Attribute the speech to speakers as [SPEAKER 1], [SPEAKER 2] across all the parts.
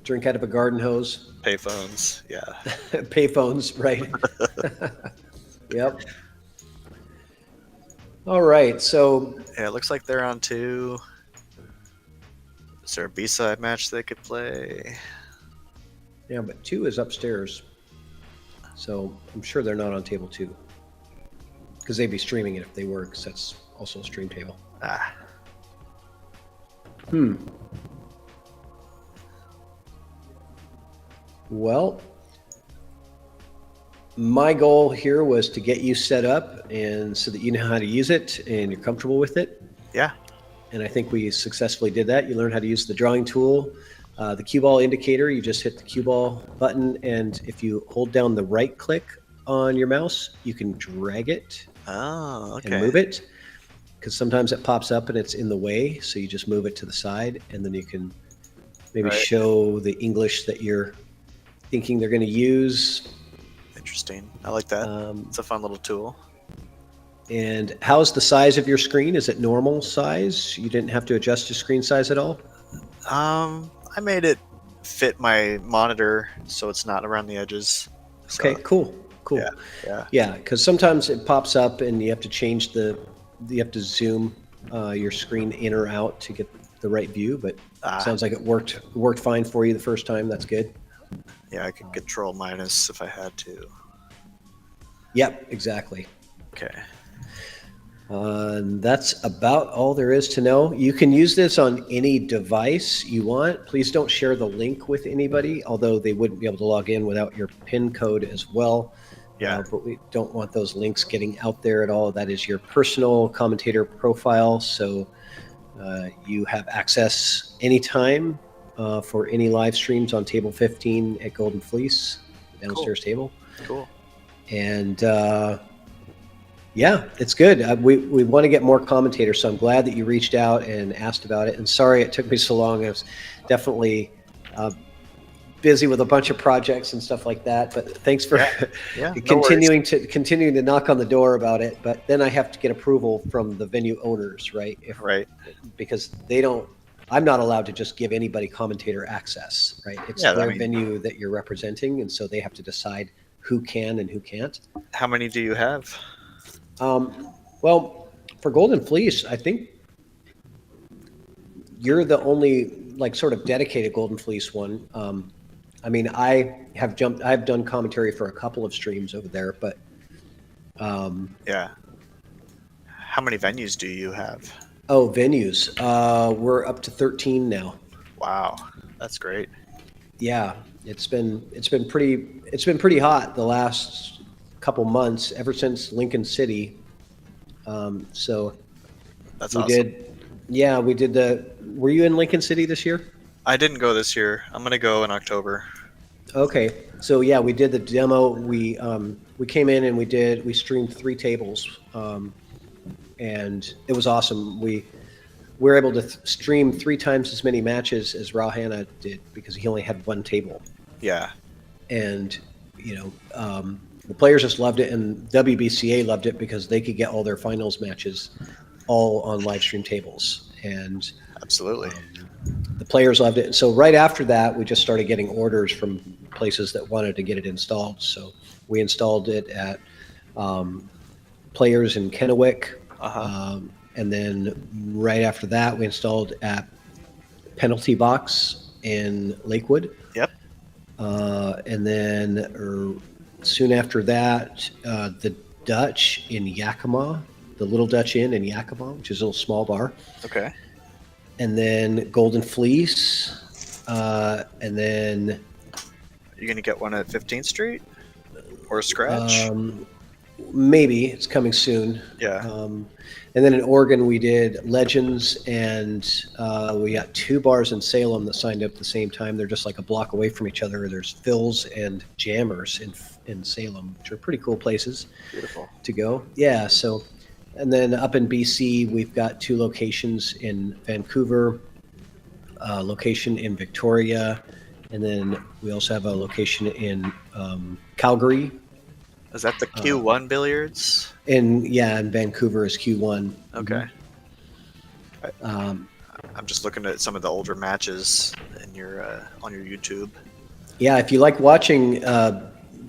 [SPEAKER 1] drink out of a garden hose.
[SPEAKER 2] Payphones, yeah.
[SPEAKER 1] Payphones, right? Yep. All right, so
[SPEAKER 2] Yeah, it looks like they're on 2. Is there a B-side match they could play?
[SPEAKER 1] yeah, but 2 is upstairs, so I'm sure they're not on table 2 because they'd be streaming it if they were, because that's also a stream table.
[SPEAKER 2] Ah,
[SPEAKER 1] Well, my goal here was to get you set up and so that you know how to use it and you're comfortable with it.
[SPEAKER 2] yeah.
[SPEAKER 1] And I think we successfully did that. You learned how to use the drawing tool, the cue ball indicator. You just hit the cue ball button, and if you hold down the right click on your mouse, you can drag it
[SPEAKER 2] Oh, okay.
[SPEAKER 1] and move it, because sometimes it pops up and it's in the way. So you just move it to the side, and then you can maybe
[SPEAKER 2] Right.
[SPEAKER 1] show the English that you're thinking they're going to use.
[SPEAKER 2] Interesting. I like that. It's a fun little tool.
[SPEAKER 1] And how's the size of your screen? Is it normal size? You didn't have to adjust your screen size at all?
[SPEAKER 2] I made it fit my monitor so it's not around the edges. So,
[SPEAKER 1] Okay, cool. Yeah, because sometimes it pops up and you have to change you have to zoom your screen in or out to get the right view, but it sounds like it worked fine for you the first time. That's good.
[SPEAKER 2] Yeah, I could control minus if I had to.
[SPEAKER 1] Yep, exactly.
[SPEAKER 2] Okay.
[SPEAKER 1] That's about all there is to know. You can use this on any device you want. Please don't share the link with anybody, although they wouldn't be able to log in without your PIN code as well.
[SPEAKER 2] Yeah.
[SPEAKER 1] But we don't want those links getting out there at all. That is your personal commentator profile, so you have access anytime for any live streams on Table 15 at Golden Fleece, downstairs table.
[SPEAKER 2] Cool.
[SPEAKER 1] And yeah, it's good. We want to get more commentators, so I'm glad that you reached out and asked about it. And sorry it took me so long. I was definitely busy with a bunch of projects and stuff like that. But thanks for continuing to knock on the door about it. But then I have to get approval from the venue owners, right? Because they don't. I'm not allowed to just give anybody commentater access, right? It's their venue that you're representing, and so they have to decide who can and who can't.
[SPEAKER 2] How many do you have?
[SPEAKER 1] Well, for Golden Fleece, I think you're the only sort of dedicated Golden Fleece one. I mean, I've done commentary for a couple of streams over there, but
[SPEAKER 2] yeah. How many venues do you have?
[SPEAKER 1] Oh, venues. We're up to 13 now.
[SPEAKER 2] Wow, that's great.
[SPEAKER 1] Yeah, it's been pretty hot the last couple months, ever since Lincoln City. So
[SPEAKER 2] that's awesome.
[SPEAKER 1] We did were you in Lincoln City this year?
[SPEAKER 2] I didn't go this year. I'm gonna go in October.
[SPEAKER 1] Okay, so yeah, we did the demo. We came in and we streamed 3 tables, and it was awesome. We were able to stream 3 times as many matches as Rahana did because he only had 1 table.
[SPEAKER 2] Yeah,
[SPEAKER 1] and the players just loved it, and WBCA loved it because they could get all their finals matches all on live stream tables. And
[SPEAKER 2] absolutely.
[SPEAKER 1] The players loved it. And so right after that, we just started getting orders from places that wanted to get it installed. So we installed it at Players in Kennewick. And then right after that, we installed at Penalty Box in Lakewood.
[SPEAKER 2] Yep.
[SPEAKER 1] And then soon after that, the Dutch in Yakima, the Little Dutch Inn in Yakima, which is a little small bar.
[SPEAKER 2] Okay.
[SPEAKER 1] And then Golden Fleece, and then...
[SPEAKER 2] Are you going to get one at 15th Street or Scratch?
[SPEAKER 1] Maybe. It's coming soon.
[SPEAKER 2] Yeah.
[SPEAKER 1] And then in Oregon, we did Legends, and we got 2 bars in Salem that signed up at the same time. They're just like a block away from each other. There's Phil's and Jammers in Salem, which are pretty cool places.
[SPEAKER 2] Beautiful.
[SPEAKER 1] To go. Yeah, so... And then up in BC, we've got 2 locations in Vancouver, location in Victoria, and then we also have a location in Calgary.
[SPEAKER 2] Is that the Q1 billiards?
[SPEAKER 1] In Vancouver is Q1.
[SPEAKER 2] Okay. I'm just looking at some of the older matches in your on your YouTube.
[SPEAKER 1] Yeah, if you like watching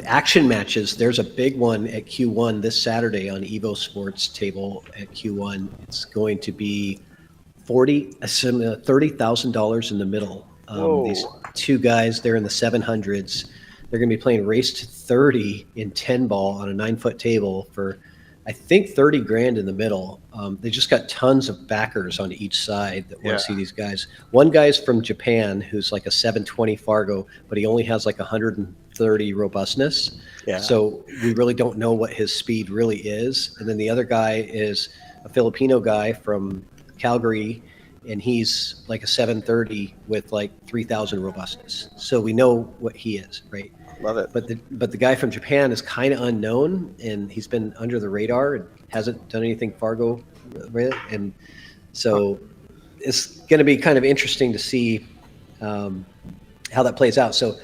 [SPEAKER 1] action matches, there's a big one at Q1 this Saturday on EvoSports table at Q1. It's going to be $30,000 in the middle. These
[SPEAKER 2] Whoa.
[SPEAKER 1] two guys, they're in the 700s. They're going to be playing race to 30 in 10 ball on a 9-foot table for, I think, 30 grand in the middle. They just got tons of backers on each side that want
[SPEAKER 2] Yeah.
[SPEAKER 1] to see these guys. One guy's from Japan who's like a 720 Fargo, but he only has like 130 robustness.
[SPEAKER 2] Yeah.
[SPEAKER 1] So we really don't know what his speed really is. And then the other guy is a Filipino guy from Calgary, and he's like a 730 with like 3,000 robustness. So we know what he is, right?
[SPEAKER 2] Love it.
[SPEAKER 1] But the guy from Japan is kind of unknown, and he's been under the radar and hasn't done anything Fargo with, and so it's going to be kind of interesting to see how that plays out. So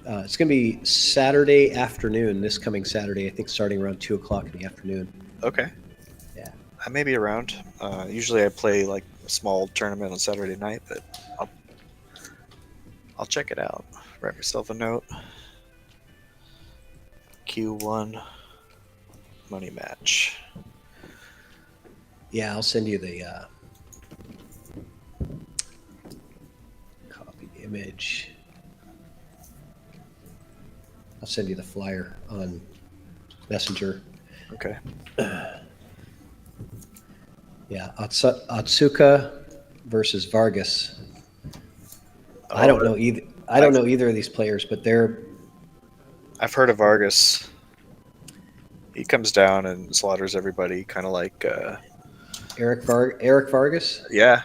[SPEAKER 1] it's going to be Saturday afternoon, this coming Saturday, I think, starting around 2 o'clock in the afternoon.
[SPEAKER 2] Okay.
[SPEAKER 1] Yeah.
[SPEAKER 2] I may be around. Usually I play like a small tournament on Saturday night, but I'll check it out. Write myself a note. Q1 money match.
[SPEAKER 1] Yeah, I'll send you the copy image. I'll send you the flyer on Messenger.
[SPEAKER 2] Okay.
[SPEAKER 1] Yeah, Otsuka versus Vargas. I don't know either. I don't know either of these players, but
[SPEAKER 2] I've heard of Vargas. He comes down and slaughters everybody, kind of like
[SPEAKER 1] Eric Vargas.
[SPEAKER 2] yeah.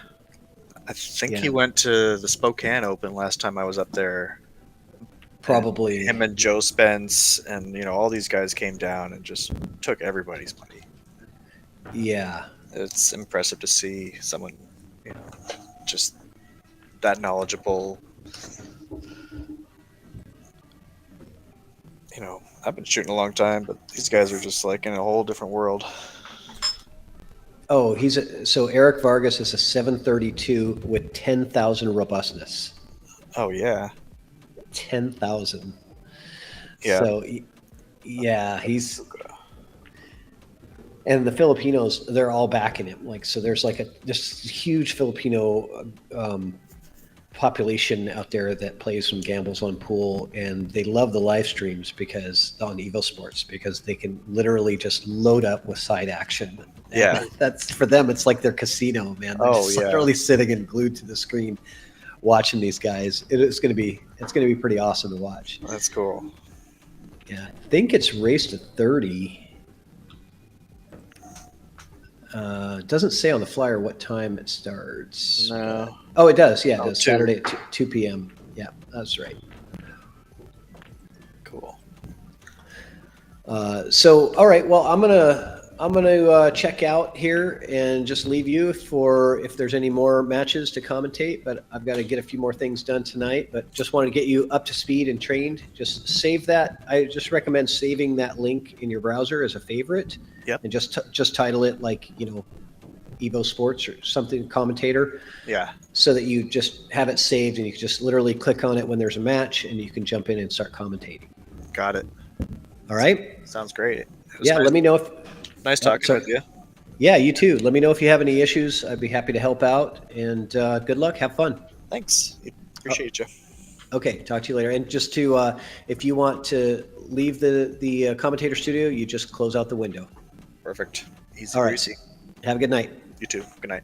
[SPEAKER 2] I think
[SPEAKER 1] Yeah.
[SPEAKER 2] he went to the Spokane Open last time I was up there.
[SPEAKER 1] Probably
[SPEAKER 2] Him and Joe Spence and all these guys came down and just took everybody's money.
[SPEAKER 1] Yeah.
[SPEAKER 2] It's impressive to see someone, just that knowledgeable. I've been shooting a long time, but these guys are just like in a whole different world.
[SPEAKER 1] Oh, so Eric Vargas is a 732 with 10,000 robustness.
[SPEAKER 2] Oh yeah.
[SPEAKER 1] 10,000.
[SPEAKER 2] Yeah.
[SPEAKER 1] So yeah, and the Filipinos, they're all backing him. Like, so there's like this huge Filipino population out there that plays some gambles on pool, and they love the live streams because on EvoSports, because they can literally just load up with side action.
[SPEAKER 2] Yeah.
[SPEAKER 1] And that's for them. It's like their casino, man. They're just
[SPEAKER 2] yeah.
[SPEAKER 1] literally sitting and glued to the screen, watching these guys. It's going to be pretty awesome to watch.
[SPEAKER 2] That's cool.
[SPEAKER 1] Yeah, I think it's race to 30. It doesn't say on the flyer what time it starts.
[SPEAKER 2] No.
[SPEAKER 1] Oh, it does. Yeah, it does.
[SPEAKER 2] 2.
[SPEAKER 1] Saturday at 2 p.m. Yeah, that's right.
[SPEAKER 2] Cool.
[SPEAKER 1] So, all right. Well, I'm gonna check out here and just leave you for if there's any more matches to commentate. But I've got to get a few more things done tonight. But just want to get you up to speed and trained. Just save that. I just recommend saving that link in your browser as a favorite.
[SPEAKER 2] Yep.
[SPEAKER 1] And just title it like EvoSports or something, commentator.
[SPEAKER 2] Yeah.
[SPEAKER 1] So that you just have it saved and you can just literally click on it when there's a match and you can jump in and start commentating.
[SPEAKER 2] Got it.
[SPEAKER 1] All right.
[SPEAKER 2] Sounds great.
[SPEAKER 1] Yeah. Let me know if.
[SPEAKER 2] Nice talking with you.
[SPEAKER 1] Yeah, you too. Let me know if you have any issues. I'd be happy to help out. And good luck. Have fun.
[SPEAKER 2] Thanks. Appreciate you.
[SPEAKER 1] Okay. Talk to you later. And just to, if you want to leave the commentator studio, you just close out the window.
[SPEAKER 2] Perfect. Easy.
[SPEAKER 1] All right.
[SPEAKER 2] Greasy.
[SPEAKER 1] Have a good night.
[SPEAKER 2] You too. Good night.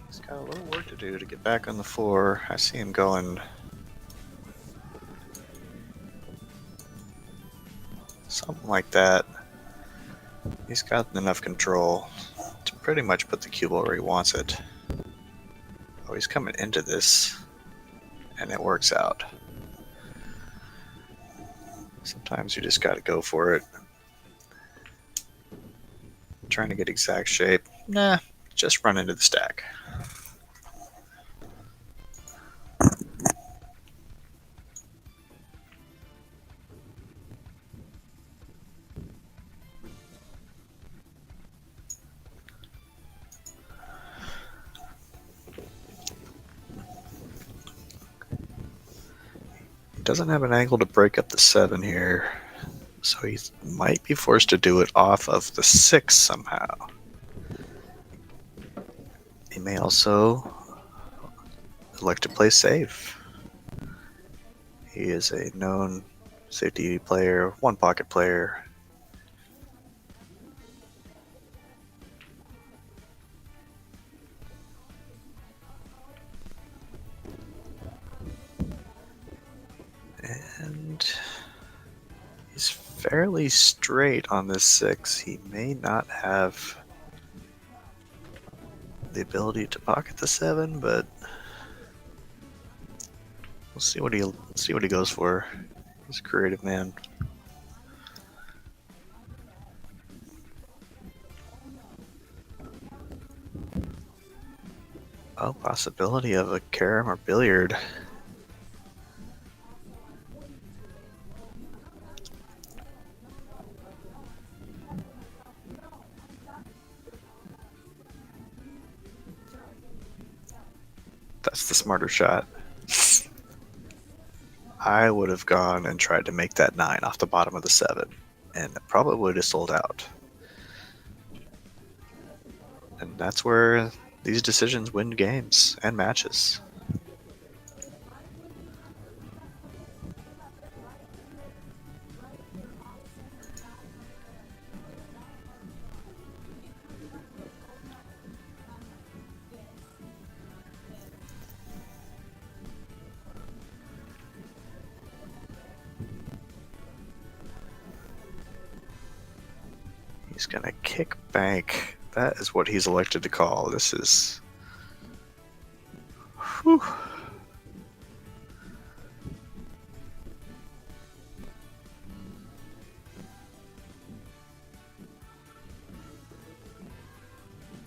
[SPEAKER 2] He's got a little work to do to get back on the floor. I see him going something like that. He's got enough control to pretty much put the cue ball where he wants it. Oh, he's coming into this, and it works out. Sometimes you just got to go for it. Trying to get exact shape. Nah, just run into the stack. Doesn't have an angle to break up the 7 here, so he might be forced to do it off of the 6 somehow. He may also elect to play safe. He is a known safety player, one pocket player. And he's fairly straight on this 6. He may not have the ability to pocket the 7, but we'll see what he goes for. He's a creative man. Oh, possibility of a carom or billiard. That's the smarter shot. I would have gone and tried to make that 9 off the bottom of the 7, and it probably would have sold out. And that's where these decisions win games and matches. He's gonna kick bank. That is what he's elected to call. This is Whew.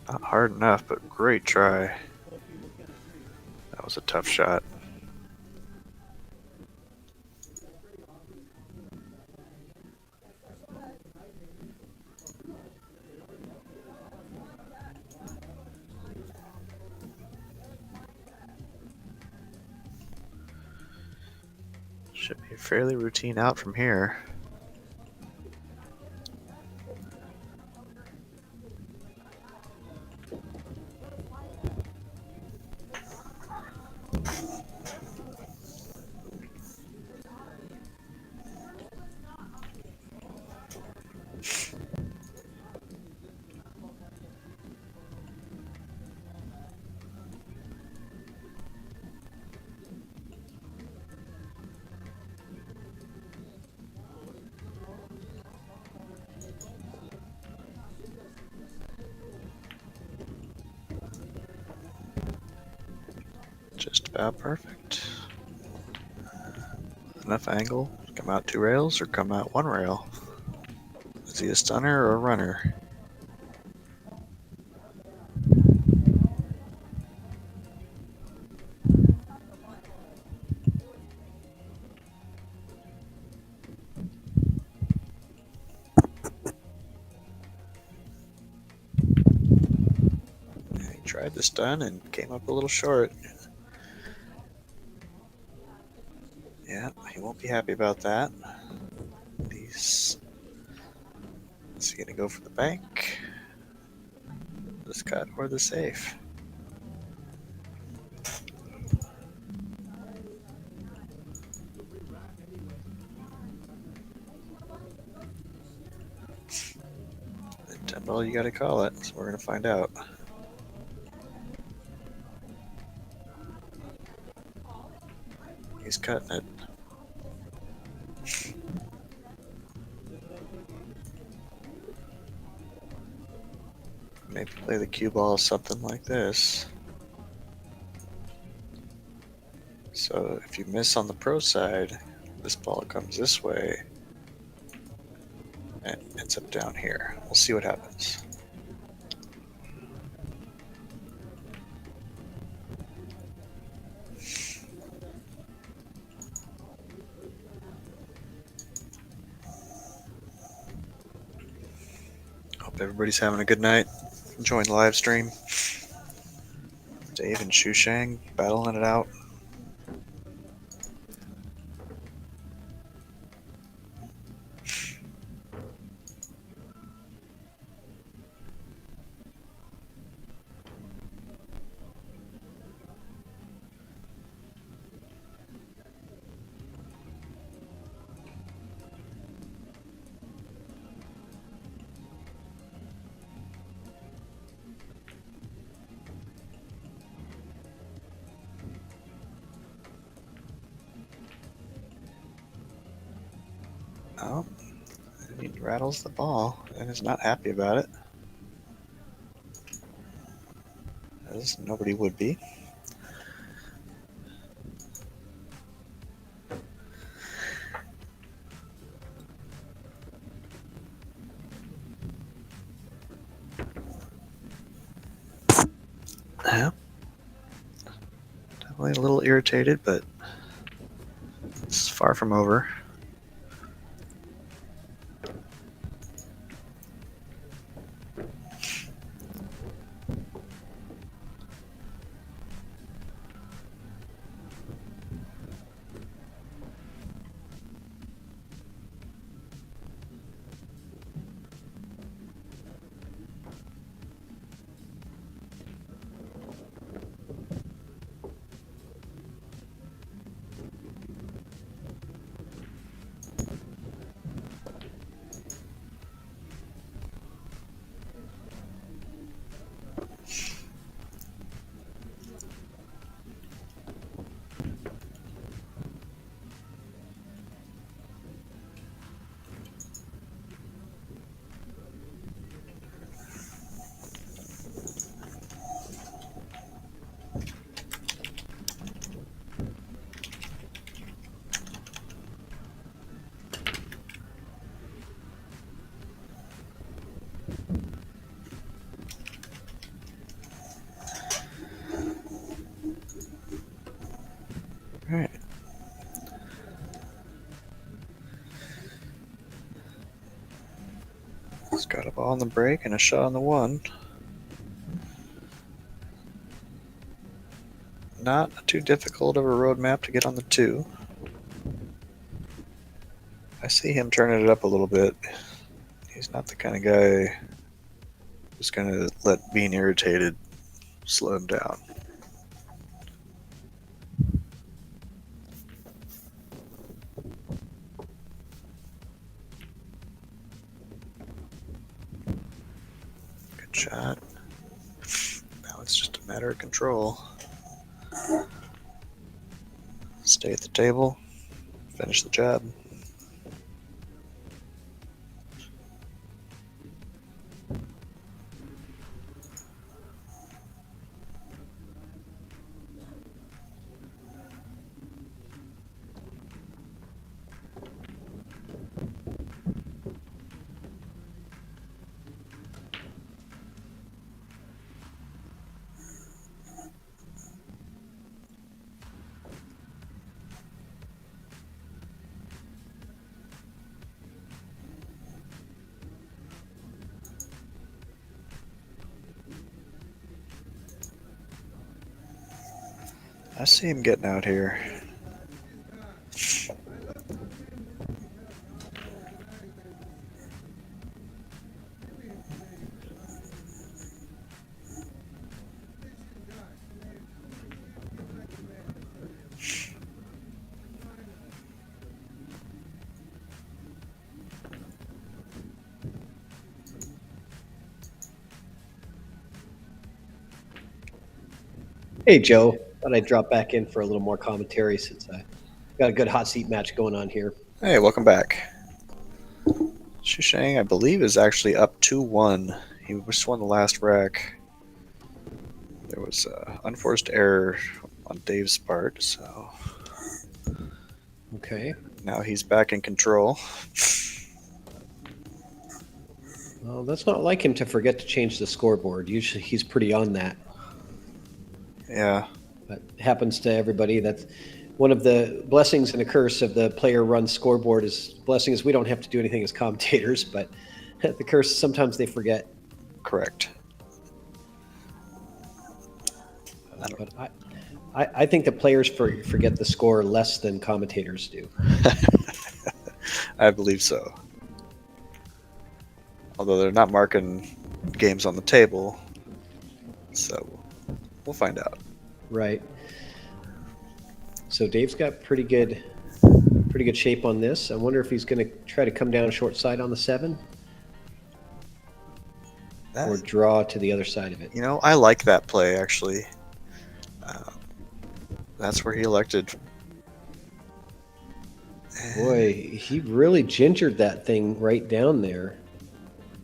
[SPEAKER 2] Not hard enough, but great try. That was a tough shot. Should be a fairly routine out from here. Just about perfect. Enough angle. Come out 2 rails or come out 1 rail. Is he a stunner or a runner? He tried the stun and came up a little short. Yeah, he won't be happy about that. Is he gonna go for the bank? This cut or the safe? Well, you gotta call it, so we're gonna find out. He's cutting it. Maybe play the cue ball something like this. So if you miss on the pro side, this ball comes this way and ends up down here. We'll see what happens. Hope everybody's having a good night. Enjoying the live stream. Dave and SHUCHENG battling it out. Oh, he rattles the ball and is not happy about it. As nobody would be. Yeah. Definitely a little irritated, but it's far from over. ball on the break and a shot on the 1. Not too difficult of a roadmap to get on the 2. I see him turning it up a little bit. He's not the kind of guy who's going to let being irritated slow him down. Good shot. Now it's just a matter of control. Stay at the table. Finish the job. I see him getting out here.
[SPEAKER 1] Hey, Joe. Thought I'd drop back in for a little more commentary since I got a good hot seat match going on here.
[SPEAKER 2] Hey, welcome back. SHUCHENG, I believe, is actually up 2-1. He just won the last rack. There was an unforced error on Dave's part, so
[SPEAKER 1] Okay.
[SPEAKER 2] now he's back in control.
[SPEAKER 1] Well, that's not like him to forget to change the scoreboard. Usually he's pretty on that.
[SPEAKER 2] Yeah,
[SPEAKER 1] But happens to everybody. That's one of the blessings and a curse of the player-run scoreboard. Is blessing is we don't have to do anything as commentators, but the curse sometimes they forget.
[SPEAKER 2] correct.
[SPEAKER 1] But I think the players forget the score less than commentators do.
[SPEAKER 2] I believe so. Although they're not marking games on the table, so we'll find out.
[SPEAKER 1] Right. So Dave's got pretty good shape on this. I wonder if he's going to try to come down short side on the 7 or draw to the other side of it.
[SPEAKER 2] You know, I like that play, actually. That's where he elected.
[SPEAKER 1] Boy, he really gingered that thing right down there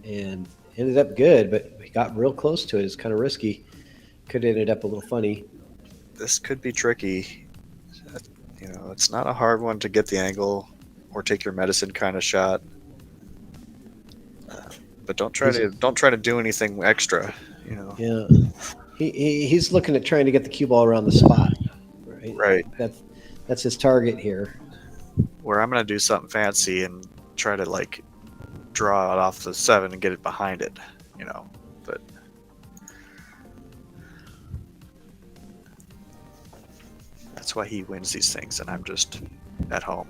[SPEAKER 1] and ended up good, but he got real close to it. It's kind of risky. Could have ended up a little funny.
[SPEAKER 2] This could be tricky. You know, it's not a hard one to get the angle or take your medicine kind of shot. But don't try to do anything extra. You know.
[SPEAKER 1] Yeah, he's looking at trying to get the cue ball around the spot.
[SPEAKER 2] Right.
[SPEAKER 1] That's his target here.
[SPEAKER 2] Where I'm gonna do something fancy and try to like draw it off the 7 and get it behind it. You know, but. That's why he wins these things, and I'm just at home.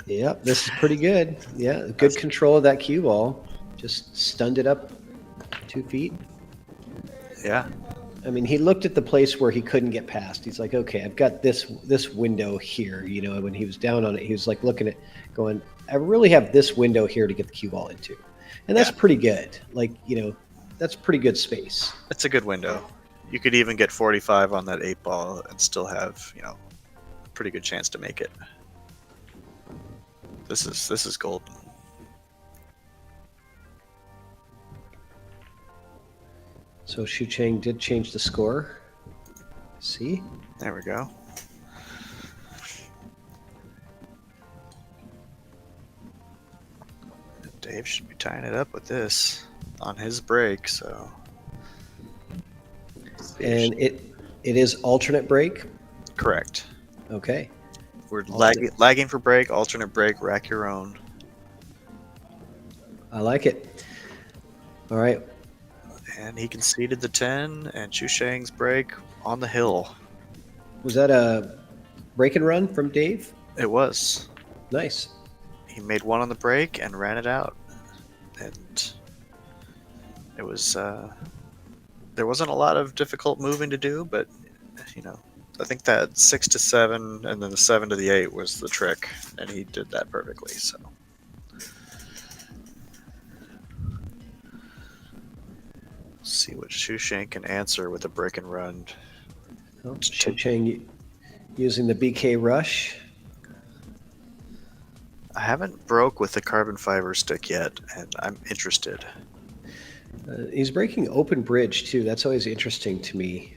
[SPEAKER 1] Yep, this is pretty good. Yeah, good control of that cue ball. Just stunned it up 2 feet.
[SPEAKER 2] Yeah.
[SPEAKER 1] I mean, he looked at the place where he couldn't get past. He's like, okay, I've got this window here. You know, when he was down on it, he was like looking at, going, I really have this window here to get the cue ball into, and that's pretty good. Like, you know, that's pretty good space.
[SPEAKER 2] It's a good window. You could even get 45 on that 8 ball and still have, you know, a pretty good chance to make it. This is golden.
[SPEAKER 1] So SHUCHENG did change the score. See?
[SPEAKER 2] There we go. Dave should be tying it up with this on his break, so.
[SPEAKER 1] And it is alternate break.
[SPEAKER 2] Correct.
[SPEAKER 1] Okay.
[SPEAKER 2] We're lagging for break, alternate break, rack your own.
[SPEAKER 1] I like it. All right.
[SPEAKER 2] And he conceded the 10, and SHUCHENG's break on the hill.
[SPEAKER 1] Was that a break and run from Dave?
[SPEAKER 2] It was.
[SPEAKER 1] Nice.
[SPEAKER 2] He made one on the break and ran it out. And it was, there wasn't a lot of difficult moving to do, but, I think that 6 to 7 and then the 7 to the 8 was the trick, and he did that perfectly, so. See what SHUCHENG can answer with a break and run.
[SPEAKER 1] Oh, SHUCHENG using the BK rush.
[SPEAKER 2] I haven't broke with the carbon fiber stick yet, and I'm interested.
[SPEAKER 1] He's breaking open bridge too. That's always interesting to me.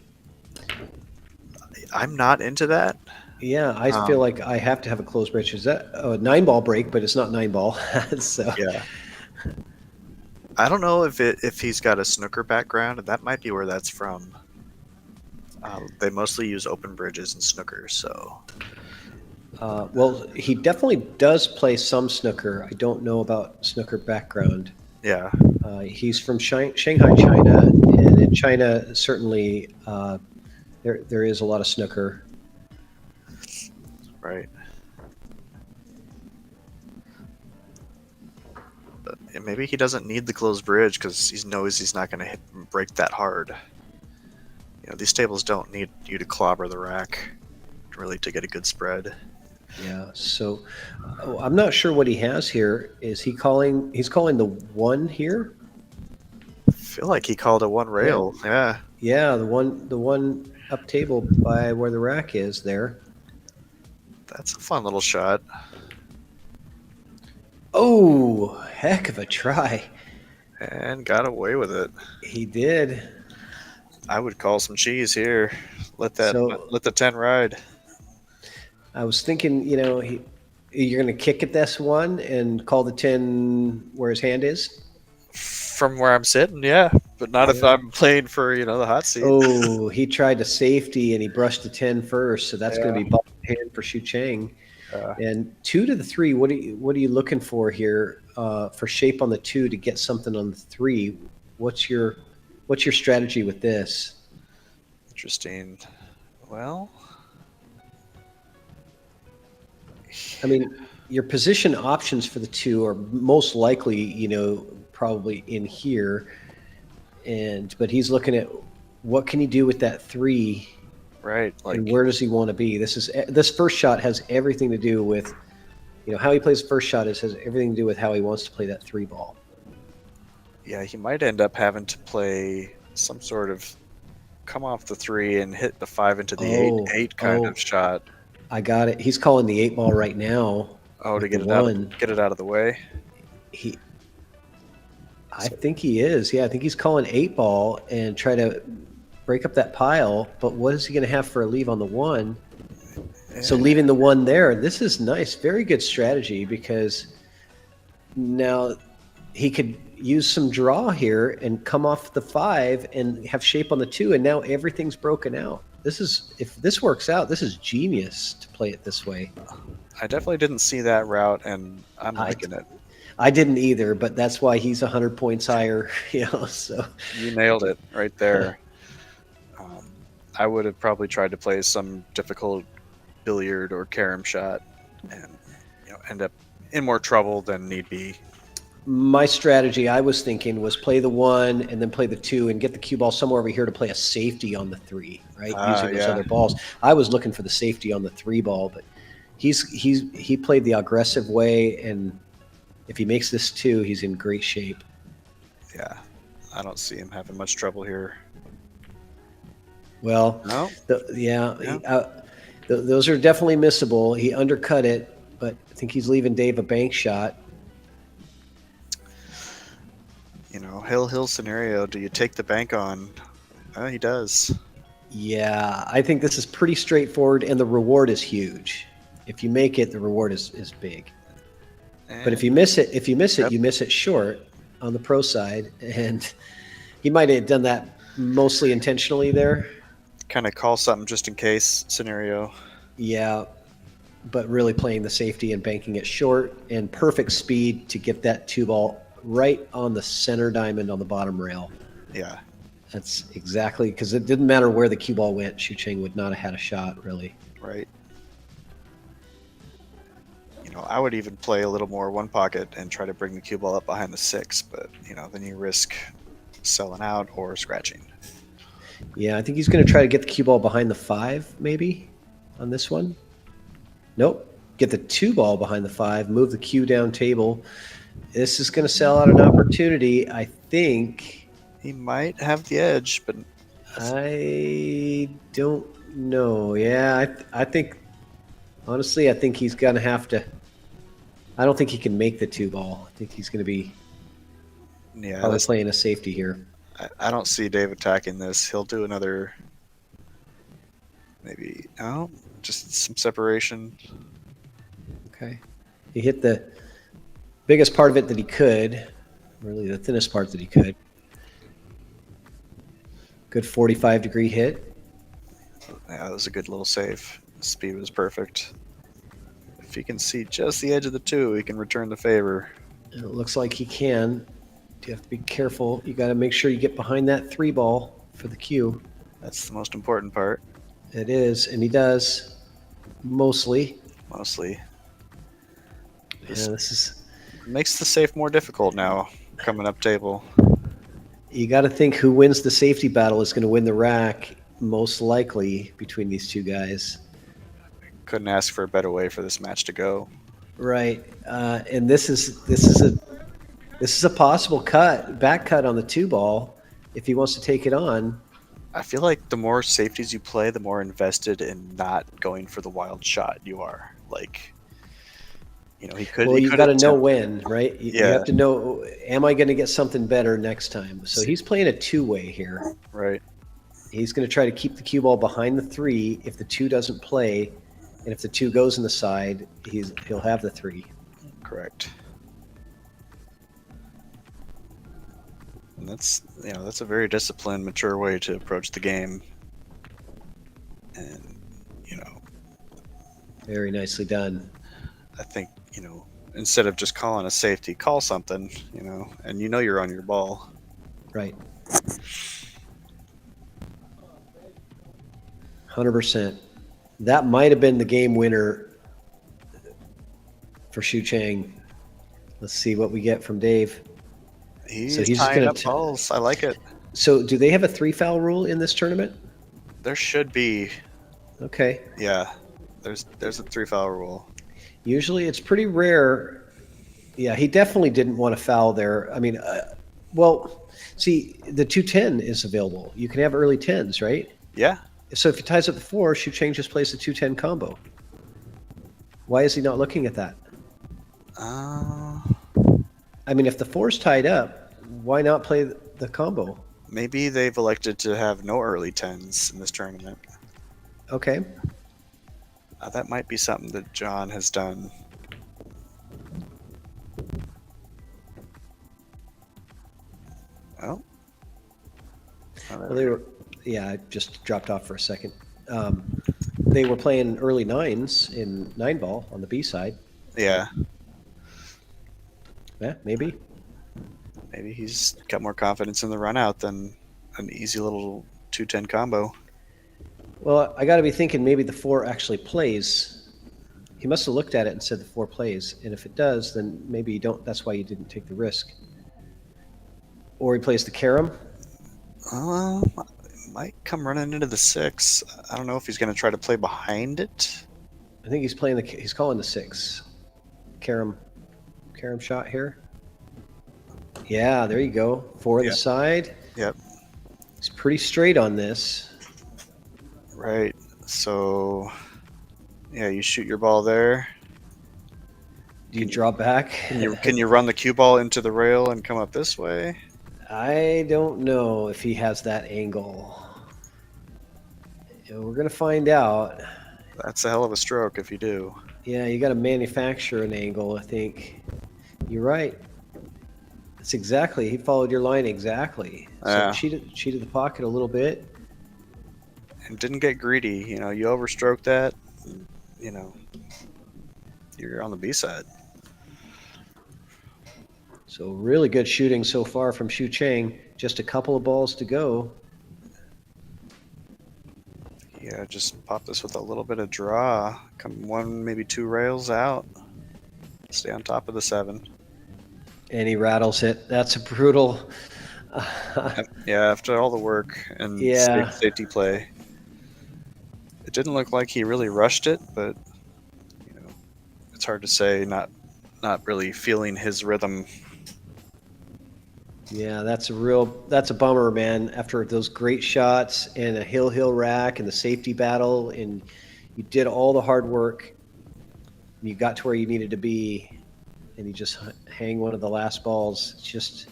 [SPEAKER 2] I'm not into that.
[SPEAKER 1] Yeah, I feel like I have to have a closed bridge. Is that a 9-ball break? But it's not 9-ball. So
[SPEAKER 2] Yeah. I don't know if he's got a snooker background, and that might be where that's from. They mostly use open bridges and snookers, so.
[SPEAKER 1] well, he definitely does play some snooker. I don't know about snooker background.
[SPEAKER 2] Yeah.
[SPEAKER 1] He's from Shanghai, China, and in China, certainly there is a lot of snooker.
[SPEAKER 2] Right. But maybe he doesn't need the closed bridge because he knows he's not going to break that hard. These tables don't need you to clobber the rack really to get a good spread.
[SPEAKER 1] Yeah. So I'm not sure what he has here. Is he calling? He's calling the 1 here.
[SPEAKER 2] I feel like he called a 1 rail. Yeah.
[SPEAKER 1] Yeah, the one up table by where the rack is there.
[SPEAKER 2] That's a fun little shot.
[SPEAKER 1] Oh, heck of a try.
[SPEAKER 2] And got away with it.
[SPEAKER 1] He did.
[SPEAKER 2] I would call some cheese here. Let the 10 ride.
[SPEAKER 1] I was thinking, you're going to kick at this one and call the 10 where his hand is.
[SPEAKER 2] From where I'm sitting, yeah. But not if I'm playing for, the hot seat.
[SPEAKER 1] Oh, he tried to safety and he brushed the 10 first. So that's going to be ball in hand for SHUCHENG. And 2 to the 3, what are you looking for here for shape on the 2 to get something on the 3? What's your strategy with this?
[SPEAKER 2] Interesting. Well,
[SPEAKER 1] I mean, your position options for the 2 are most likely, probably in here. But he's looking at what can he do with that 3,
[SPEAKER 2] right?
[SPEAKER 1] And where does he want to be? This first shot has everything to do with, how he plays the first shot has everything to do with how he wants to play that 3 ball.
[SPEAKER 2] Yeah, he might end up having to play some sort of come off the 3 and hit the 5 into the 8 kind of shot.
[SPEAKER 1] I got it. He's calling the 8 ball right now.
[SPEAKER 2] Oh, to get it out of the way.
[SPEAKER 1] I think he is. Yeah, I think he's calling 8 ball and try to break up that pile. But what is he going to have for a leave on the 1? So leaving the 1 there. This is nice. Very good strategy because now he could use some draw here and come off the 5 and have shape on the 2. And now everything's broken out. If this works out, this is genius to play it this way.
[SPEAKER 2] I definitely didn't see that route, and I'm liking it.
[SPEAKER 1] I didn't either, but that's why he's 100 points higher. So
[SPEAKER 2] you nailed it right there. I would have probably tried to play some difficult billiard or carom shot, and end up in more trouble than need be.
[SPEAKER 1] My strategy, I was thinking, was play the 1 and then play the 2 and get the cue ball somewhere over here to play a safety on the 3, right? Using those other balls. I was looking for the safety on the 3 ball, but he played the aggressive way, and if he makes this 2, he's in great shape.
[SPEAKER 2] Yeah, I don't see him having much trouble here.
[SPEAKER 1] Well, no? Those are definitely missable. He undercut it, but I think he's leaving Dave a bank shot.
[SPEAKER 2] Hill scenario. Do you take the bank on? He does.
[SPEAKER 1] Yeah, I think this is pretty straightforward, and the reward is huge. If you make it, the reward is big. But if you miss it, you miss it short on the pro side, and he might have done that mostly intentionally there.
[SPEAKER 2] Kind of call something just in case scenario.
[SPEAKER 1] Yeah, but really playing the safety and banking it short and perfect speed to get that 2 ball right on the center diamond on the bottom rail.
[SPEAKER 2] Yeah.
[SPEAKER 1] That's exactly, because it didn't matter where the cue ball went. SHUCHENG would not have had a shot, really.
[SPEAKER 2] Right. You know, I would even play a little more one pocket and try to bring the cue ball up behind the 6, but, you know, then you risk selling out or scratching.
[SPEAKER 1] Yeah, I think he's going to try to get the cue ball behind the 5, maybe, on this one. Nope. Get the 2 ball behind the 5, move the cue down table. This is going to sell out an opportunity. I think.
[SPEAKER 2] He might have the edge, but
[SPEAKER 1] I don't know. Yeah, I think, honestly, I think he's going to have to. I don't think he can make the 2 ball. I think he's going to be probably playing a safety here.
[SPEAKER 2] I don't see Dave attacking this. He'll do another, maybe, just some separation.
[SPEAKER 1] Okay. He hit the biggest part of it that he could, really the thinnest part that he could. Good 45-degree hit.
[SPEAKER 2] Yeah, that was a good little save. The speed was perfect. If he can see just the edge of the 2, he can return the favor.
[SPEAKER 1] And it looks like he can. You have to be careful. You got to make sure you get behind that 3 ball for the cue.
[SPEAKER 2] That's the most important part.
[SPEAKER 1] It is, and he does. Mostly. Yeah, this is
[SPEAKER 2] makes the safe more difficult now, coming up table.
[SPEAKER 1] You got to think who wins the safety battle is going to win the rack, most likely, between these two guys.
[SPEAKER 2] Couldn't ask for a better way for this match to go.
[SPEAKER 1] Right, and this is a possible back cut on the 2 ball if he wants to take it on.
[SPEAKER 2] I feel like the more safeties you play, the more invested in not going for the wild shot you are. Like, you know, he could.
[SPEAKER 1] Well, you got to know when, right? You
[SPEAKER 2] Yeah.
[SPEAKER 1] have to know, am I going to get something better next time? So he's playing a 2-way here.
[SPEAKER 2] Right.
[SPEAKER 1] He's going to try to keep the cue ball behind the 3 if the 2 doesn't play, and if the 2 goes in the side, he'll have the 3.
[SPEAKER 2] Correct. And that's a very disciplined, mature way to approach the game. And,
[SPEAKER 1] very nicely done.
[SPEAKER 2] I think, instead of just calling a safety, call something, and you're on your ball.
[SPEAKER 1] Right. 100%. That might have been the game winner for SHUCHENG. Let's see what we get from Dave.
[SPEAKER 2] He's
[SPEAKER 1] just
[SPEAKER 2] tying
[SPEAKER 1] gonna
[SPEAKER 2] up balls. I like it.
[SPEAKER 1] So do they have a 3-foul rule in this tournament?
[SPEAKER 2] There should be.
[SPEAKER 1] Okay.
[SPEAKER 2] Yeah. There's a 3-foul rule.
[SPEAKER 1] Usually it's pretty rare. Yeah, he definitely didn't want to foul there. I mean, see, the 2-10 is available. You can have early 10s, right?
[SPEAKER 2] Yeah.
[SPEAKER 1] So if he ties up the 4, SHUCHENG just plays the 2-10 combo. Why is he not looking at that? I mean, if the 4's tied up, why not play the combo?
[SPEAKER 2] Maybe they've elected to have no early 10s in this tournament.
[SPEAKER 1] Okay.
[SPEAKER 2] That might be something that John has done. Oh.
[SPEAKER 1] Well, they were, yeah, I just dropped off for a second. They were playing early 9s in 9-ball on the B side.
[SPEAKER 2] Yeah.
[SPEAKER 1] Yeah, maybe.
[SPEAKER 2] Maybe he's got more confidence in the run out than an easy little 2-10 combo.
[SPEAKER 1] Well, I got to be thinking maybe the 4 actually plays. He must have looked at it and said the 4 plays. And if it does, then maybe you don't. That's why you didn't take the risk. Or he plays the carom.
[SPEAKER 2] Might come running into the 6. I don't know if he's going to try to play behind it.
[SPEAKER 1] I think he's playing he's calling the 6. Carom shot here. Yeah, there you go. 4 on the side.
[SPEAKER 2] Yep.
[SPEAKER 1] He's pretty straight on this.
[SPEAKER 2] Right. So, yeah, you shoot your ball there.
[SPEAKER 1] Do you draw back?
[SPEAKER 2] Can you run the cue ball into the rail and come up this way?
[SPEAKER 1] I don't know if he has that angle. We're going to find out.
[SPEAKER 2] That's a hell of a stroke if you do.
[SPEAKER 1] Yeah, you got to manufacture an angle, I think. You're right. That's exactly. He followed your line exactly. So cheated the pocket a little bit.
[SPEAKER 2] And didn't get greedy. You overstroked that. You're on the B side.
[SPEAKER 1] So really good shooting so far from SHUCHENG. Just a couple of balls to go.
[SPEAKER 2] Yeah, just pop this with a little bit of draw. Come one, maybe two rails out. Stay on top of the 7.
[SPEAKER 1] And he rattles it. That's a brutal.
[SPEAKER 2] Yeah, after all the work and
[SPEAKER 1] Yeah.
[SPEAKER 2] safety play, it didn't look like he really rushed it, but you know, it's hard to say. Not really feeling his rhythm.
[SPEAKER 1] Yeah, that's a bummer, man. After those great shots and a hill rack and the safety battle, and you did all the hard work, and you got to where you needed to be, and you just hang one of the last balls. It's just,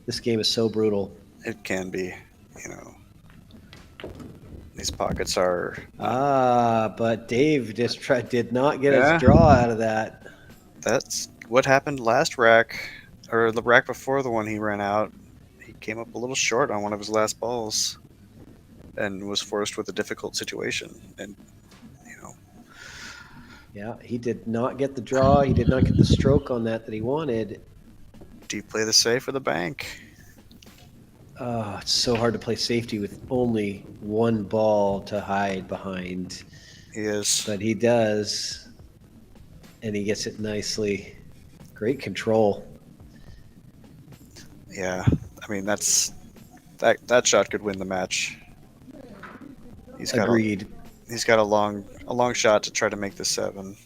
[SPEAKER 1] this game is so brutal.
[SPEAKER 2] It can be, you know. These pockets are.
[SPEAKER 1] But Dave just did not get
[SPEAKER 2] Yeah.
[SPEAKER 1] his draw out of that.
[SPEAKER 2] That's what happened last rack, or the rack before the one he ran out. He came up a little short on one of his last balls, and was forced with a difficult situation. And you know,
[SPEAKER 1] Yeah, he did not get the draw. He did not get the stroke on that he wanted.
[SPEAKER 2] do you play the safe or the bank?
[SPEAKER 1] Oh, it's so hard to play safety with only one ball to hide behind.
[SPEAKER 2] He is.
[SPEAKER 1] But he does, and he gets it nicely. Great control.
[SPEAKER 2] Yeah, I mean that shot could win the match.
[SPEAKER 1] Agreed.
[SPEAKER 2] He's got a long shot to try to make the 7.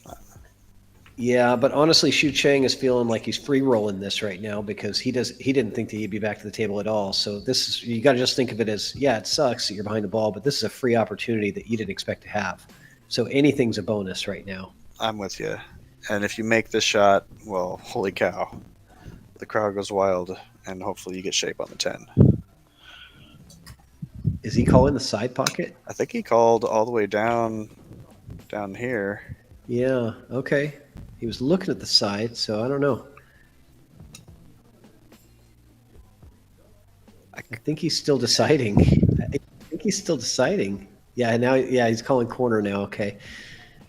[SPEAKER 1] Yeah, but honestly, SHUCHENG is feeling like he's free rolling this right now because he didn't think that he'd be back to the table at all. So this is, you got to just think of it as, yeah, it sucks that you're behind the ball, but this is a free opportunity that you didn't expect to have. So anything's a bonus right now.
[SPEAKER 2] I'm with you. And if you make this shot, well, holy cow, the crowd goes wild, and hopefully you get shape on the 10.
[SPEAKER 1] Is he calling the side pocket?
[SPEAKER 2] I think he called all the way down here.
[SPEAKER 1] Yeah. Okay. He was looking at the side, so I don't know. I think he's still deciding. Yeah, he's calling corner now. Okay.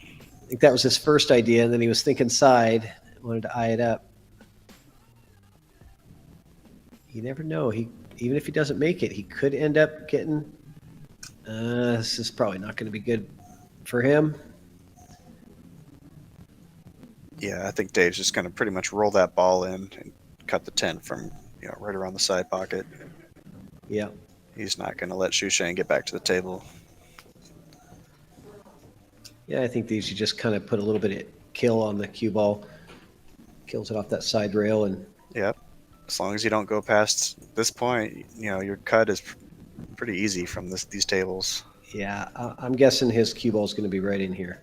[SPEAKER 1] I think that was his first idea, and then he was thinking side, wanted to eye it up. You never know. Even if he doesn't make it, he could end up getting. This is probably not going to be good for him.
[SPEAKER 2] Yeah, I think Dave's just going to pretty much roll that ball in and cut the 10 from right around the side pocket.
[SPEAKER 1] Yeah.
[SPEAKER 2] He's not going to let SHUCHENG get back to the table.
[SPEAKER 1] Yeah, I think these, you just kind of put a little bit of kill on the cue ball, kills it off that side rail, and
[SPEAKER 2] Yep. As long as you don't go past this point, your cut is pretty easy from these tables.
[SPEAKER 1] yeah, I'm guessing his cue ball is going to be right in here.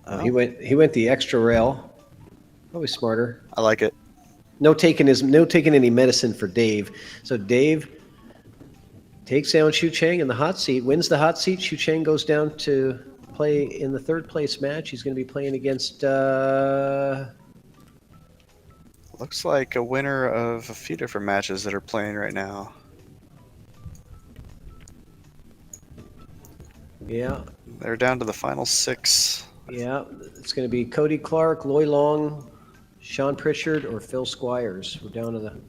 [SPEAKER 2] Oh.
[SPEAKER 1] He went the extra rail. Probably smarter.
[SPEAKER 2] I like it.
[SPEAKER 1] No taking any medicine for Dave. So Dave takes down SHUCHENG in the hot seat, wins the hot seat. SHUCHENG goes down to play in the third place match. He's going to be playing against.
[SPEAKER 2] Looks like a winner of a few different matches that are playing right now.
[SPEAKER 1] Yeah.
[SPEAKER 2] They're down to the final 6.
[SPEAKER 1] Yeah, it's going to be Cody Clark, Loy Long, Sean Pritchard, or Phil Squires. We're down to the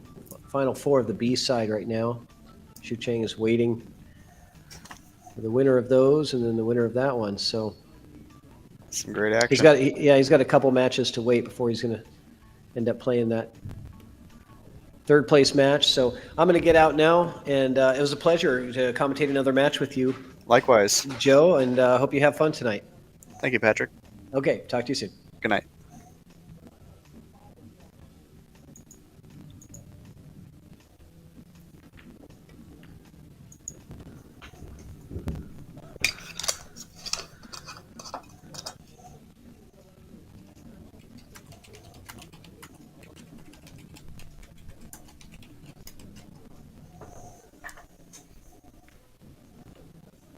[SPEAKER 1] final 4 of the B side right now. SHUCHENG is waiting for the winner of those, and then the winner of that one. So
[SPEAKER 2] some great action.
[SPEAKER 1] He's got a couple matches to wait before he's going to end up playing that third place match. So I'm going to get out now, and it was a pleasure to commentate another match with you.
[SPEAKER 2] Likewise,
[SPEAKER 1] Joe, and hope you have fun tonight.
[SPEAKER 2] Thank you, Patrick.
[SPEAKER 1] Okay, talk to you soon.
[SPEAKER 2] Good night.